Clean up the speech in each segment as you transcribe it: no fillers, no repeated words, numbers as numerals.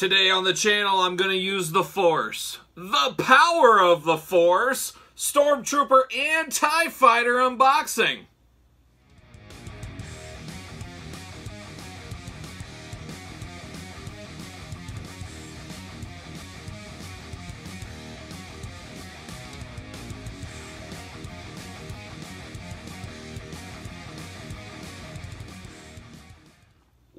Today on the channel, I'm going to use the Force. The power of the Force. Stormtrooper and TIE Fighter unboxing.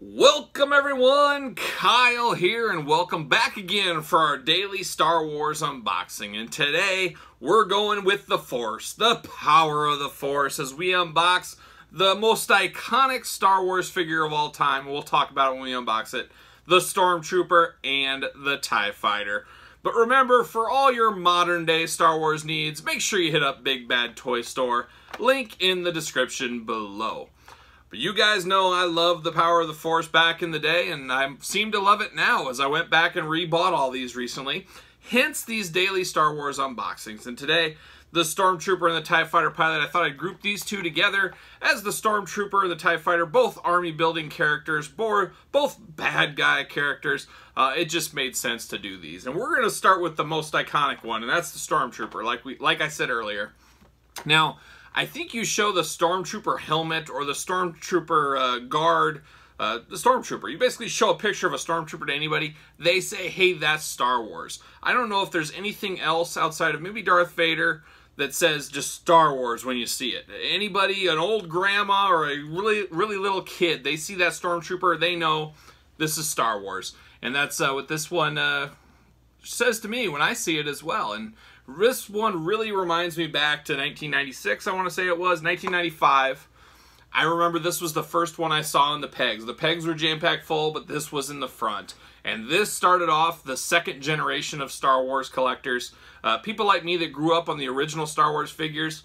Welcome everyone, Kyle here, and welcome back again for our daily Star Wars unboxing. And today, we're going with the Force, the power of the Force, as we unbox the most iconic Star Wars figure of all time. We'll talk about it when we unbox it, the Stormtrooper and the TIE Fighter. But remember, for all your modern day Star Wars needs, make sure you hit up Big Bad Toy Store, link in the description below. But you guys know I loved the power of the Force back in the day, and I seem to love it now as I went back and rebought all these recently. Hence these daily Star Wars unboxings. And today, the Stormtrooper and the TIE Fighter pilot, I thought I'd group these two together as the Stormtrooper and the TIE Fighter, both army building characters, both bad guy characters. It just made sense to do these. And we're going to start with the most iconic one, and that's the Stormtrooper, like I said earlier. Now, I think you show the Stormtrooper helmet or the Stormtrooper guard, the Stormtrooper. You basically show a picture of a Stormtrooper to anybody. They say, hey, that's Star Wars. I don't know if there's anything else outside of maybe Darth Vader that says just Star Wars when you see it. Anybody, an old grandma or a really little kid, they see that Stormtrooper, they know this is Star Wars. And that's what this one says to me when I see it as well. And this one really reminds me back to 1996, I want to say it was, 1995. I remember this was the first one I saw in the pegs. The pegs were jam-packed full, but this was in the front. And this started off the second generation of Star Wars collectors. People like me that grew up on the original Star Wars figures,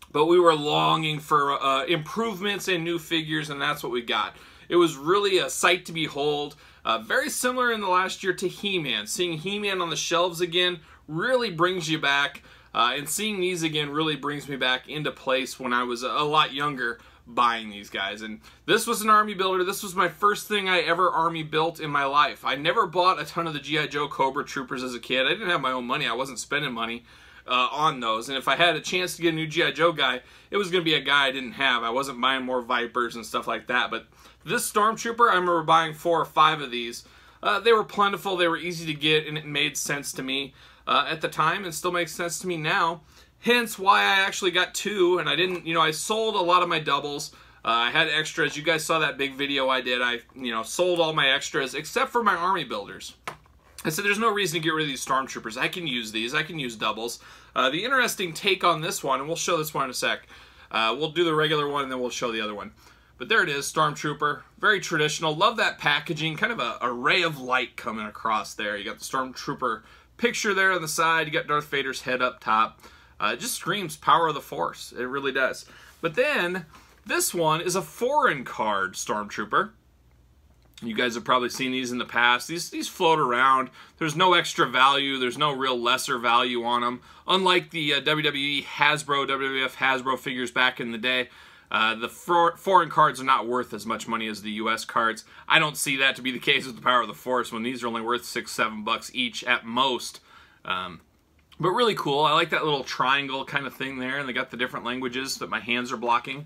but we were longing for improvements and new figures, and that's what we got. It was really a sight to behold. Very similar in the last year to He-Man. Seeing He-Man on the shelves again really brings you back, and seeing these again really brings me back into place when I was a lot younger buying these guys. And this was an army builder. This was my first thing I ever army built in my life. I never bought a ton of the G.I. Joe Cobra Troopers as a kid. I didn't have my own money. I wasn't spending money on those. And if I had a chance to get a new G.I. Joe guy, it was going to be a guy I didn't have. I wasn't buying more Vipers and stuff like that. But this Stormtrooper, I remember buying 4 or 5 of these. They were plentiful, they were easy to get, and it made sense to me at the time, and still makes sense to me now. Hence why I actually got 2, and I didn't, I sold a lot of my doubles. I had extras. You guys saw that big video I did. I, sold all my extras except for my army builders. I said there's no reason to get rid of these Stormtroopers. I can use these. I can use doubles. The interesting take on this one, and we'll show this one in a sec. We'll do the regular one, and then we'll show the other one. But there it is, Stormtrooper. Very traditional. Love that packaging. Kind of a ray of light coming across there. You got the Stormtrooper picture there on the side. You got Darth Vader's head up top. It just screams power of the Force. It really does. But then, this one is a foreign card Stormtrooper. You guys have probably seen these in the past. These float around. There's no extra value. There's no real lesser value on them. Unlike the WWE Hasbro, WWF Hasbro figures back in the day, the foreign cards are not worth as much money as the US cards. I don't see that to be the case with the power of the Force when these are only worth $6-7 each at most. But really cool. I like that little triangle kind of thing there, and they got the different languages that my hands are blocking.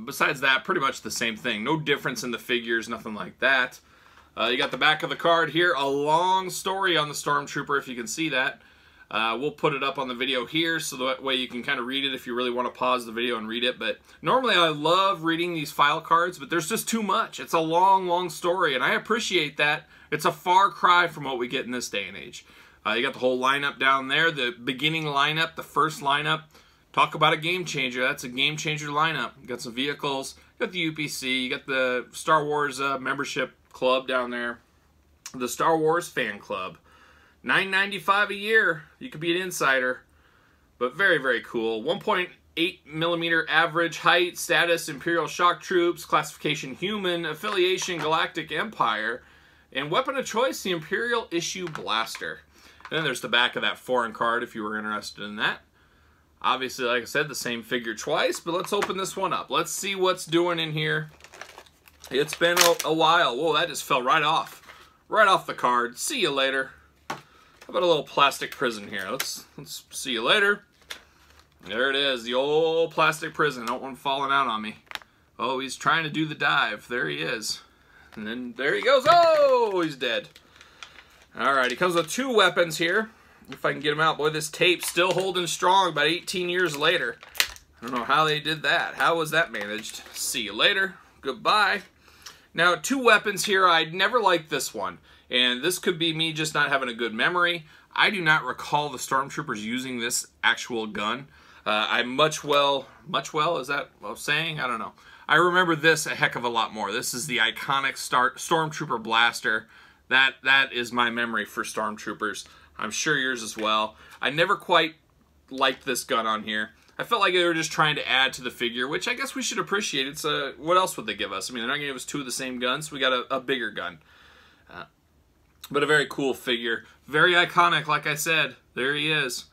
Besides that, pretty much the same thing. No difference in the figures, nothing like that. You got the back of the card here, a long story on the Stormtrooper, if you can see that. We'll put it up on the video here so that way you can kind of read it if you really want to pause the video and read it. But normally I love reading these file cards, but there's just too much. It's a long story, and I appreciate that. It's a far cry from what we get in this day and age. You got the whole lineup down there, the beginning lineup, the first lineup. Talk about a game changer. That's a game changer lineup. You got some vehicles, you got the UPC, you got the Star Wars membership club down there, the Star Wars fan club. $9.95 a year. You could be an insider. But very cool. 1.8mm average height, status Imperial Shock Troops, classification human, affiliation Galactic Empire, and weapon of choice the Imperial Issue Blaster. And then there's the back of that foreign card if you were interested in that. Obviously, like I said, the same figure twice, but let's open this one up. Let's see what's doing in here. It's been a while. Whoa, that just fell right off. right off the card. See you later. How about a little plastic prison here? Let's see you later. There it is, the old plastic prison. I don't want him falling out on me. Oh, he's trying to do the dive. There he is. And then there he goes. Oh, he's dead. All right, he comes with 2 weapons here. If I can get him out. Boy, this tape's still holding strong about 18 years later. I don't know how they did that. How was that managed? See you later. Goodbye. Now, 2 weapons here. I'd never liked this one. And this could be me just not having a good memory. I do not recall the Stormtroopers using this actual gun. I much well, is that what I'm saying? I don't know. I remember this a heck of a lot more. This is the iconic Stormtrooper blaster. That is my memory for Stormtroopers. I'm sure yours as well. I never quite liked this gun on here. I felt like they were just trying to add to the figure, which I guess we should appreciate. It's what else would they give us? I mean, they're not going to give us 2 of the same guns. So we got a bigger gun. But a very cool figure. Very iconic, like I said. There he is.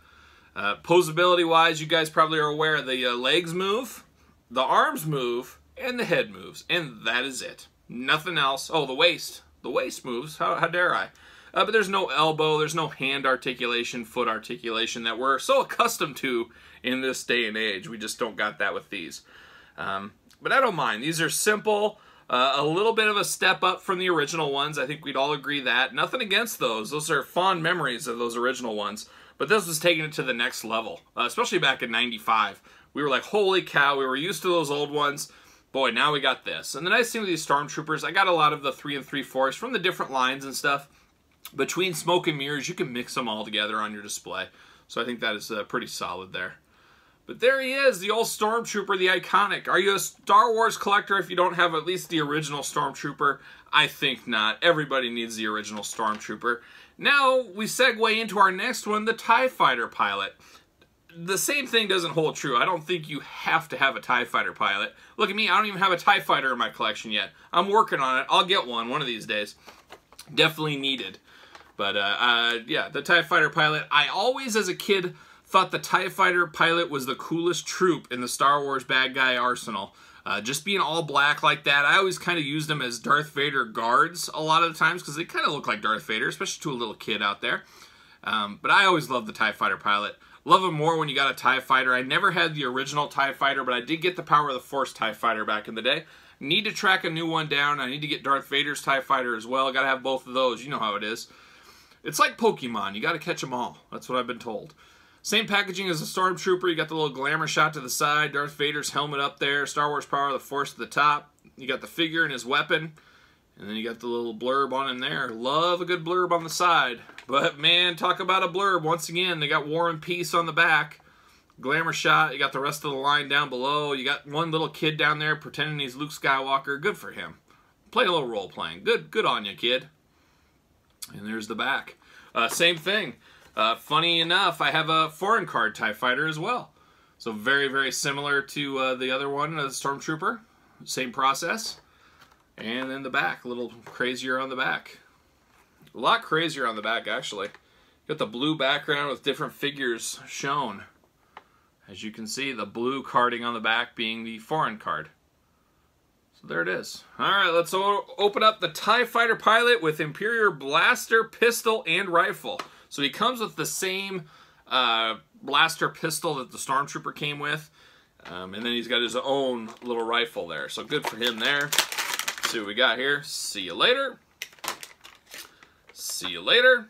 Posability-wise, you guys probably are aware the legs move, the arms move, and the head moves. And that is it. Nothing else. Oh, the waist. The waist moves. How dare I? But there's no elbow, there's no hand articulation, foot articulation that we're so accustomed to in this day and age. We just don't got that with these. But I don't mind. These are simple. A little bit of a step up from the original ones. I think we'd all agree that. Nothing against those. Those are fond memories of those original ones. But this was taking it to the next level, especially back in '95. We were like, holy cow, we were used to those old ones. Boy, now we got this. And the nice thing with these Stormtroopers, I got a lot of the 3 3/4 from the different lines and stuff. Between smoke and mirrors, you can mix them all together on your display. So I think that is pretty solid there. But there he is, the old Stormtrooper, the iconic. Are you a Star Wars collector if you don't have at least the original Stormtrooper? I think not. Everybody needs the original Stormtrooper. Now we segue into our next one, the TIE Fighter pilot. The same thing doesn't hold true. I don't think you have to have a TIE Fighter pilot. Look at me, I don't even have a TIE Fighter in my collection yet. I'm working on it. I'll get one of these days. Definitely needed. But yeah, the TIE Fighter pilot. I always, as a kid, thought the TIE Fighter pilot was the coolest troop in the Star Wars bad guy arsenal. Just being all black like that, I always kind of used them as Darth Vader guards a lot of the times because they kind of look like Darth Vader, especially to a little kid out there. But I always loved the TIE Fighter pilot. Love them more when you got a TIE Fighter. I never had the original TIE Fighter, but I did get the Power of the Force TIE Fighter back in the day. Need to track a new one down. I need to get Darth Vader's TIE Fighter as well. Got to have both of those. You know how it is. It's like Pokemon. You got to catch them all. That's what I've been told. Same packaging as the Stormtrooper. You got the little glamour shot to the side. Darth Vader's helmet up there. Star Wars Power of the Force at the top. You got the figure and his weapon. And then you got the little blurb on in there. Love a good blurb on the side. But man, talk about a blurb. Once again, they got War and Peace on the back. Glamour shot. You got the rest of the line down below. You got one little kid down there pretending he's Luke Skywalker. Good for him. Play a little role playing. Good on you, kid. And there's the back. Same thing. Funny enough, I have a foreign card TIE Fighter as well. So very, very similar to the other one, the Stormtrooper. Same process. And then the back, a little crazier on the back. A lot crazier on the back, actually. Got the blue background with different figures shown. As you can see, the blue carding on the back being the foreign card. So there it is. Alright, let's open up the TIE Fighter pilot with Imperial blaster, pistol, and rifle. So he comes with the same blaster pistol that the Stormtrooper came with. And then he's got his own little rifle there. So good for him there. Let's see what we got here. See you later. See you later.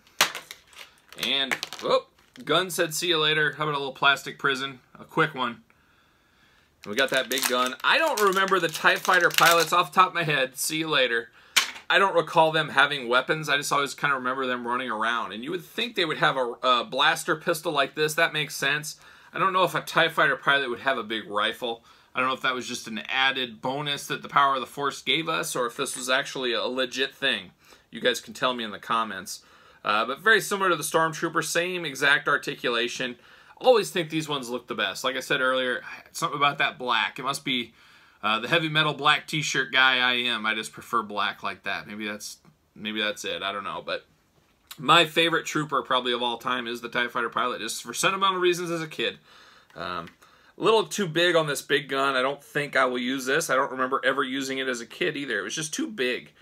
And, oh, gun said see you later. How about a little plastic prison? A quick one. And we got that big gun. I don't remember the TIE Fighter pilots off the top of my head. See you later. I don't recall them having weapons. I just always kind of remember them running around. And you would think they would have a blaster pistol like this. That makes sense. I don't know if a TIE Fighter pilot would have a big rifle. I don't know if that was just an added bonus that the Power of the Force gave us, or if this was actually a legit thing. You guys can tell me in the comments. But very similar to the Stormtrooper, same exact articulation. Always think these ones look the best. Like I said earlier, something about that black. It must be the heavy metal black t-shirt guy I am. I just prefer black like that. Maybe that's it. I don't know. But my favorite trooper probably of all time is the TIE Fighter pilot, just for sentimental reasons as a kid. A little too big on this big gun. I don't think I will use this. I don't remember ever using it as a kid either. It was just too big.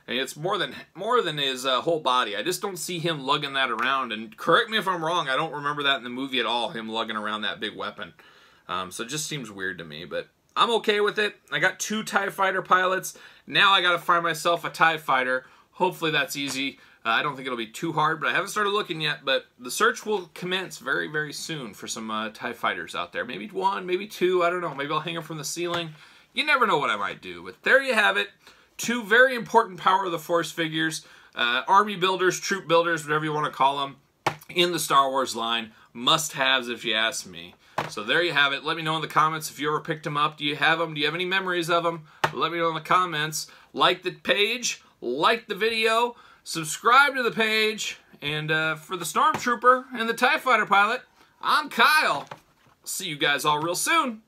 And it's more than his whole body. I just don't see him lugging that around. And correct me if I'm wrong, I don't remember that in the movie at all, him lugging around that big weapon. So it just seems weird to me, but I'm okay with it. I got 2 TIE fighter pilots. Now I got to find myself a TIE fighter. Hopefully that's easy. I don't think it'll be too hard, but I haven't started looking yet. But the search will commence very, very soon for some TIE fighters out there. Maybe 1, maybe 2, I don't know. Maybe I'll hang them from the ceiling. You never know what I might do. But there you have it. 2 very important Power of the Force figures, army builders, troop builders, whatever you want to call them, in the Star Wars line. Must-haves if you ask me. So there you have it. Let me know in the comments if you ever picked them up. Do you have them? Do you have any memories of them? Let me know in the comments. Like the page, like the video, subscribe to the page, and for the Stormtrooper and the TIE Fighter pilot, I'm Kyle. See you guys all real soon.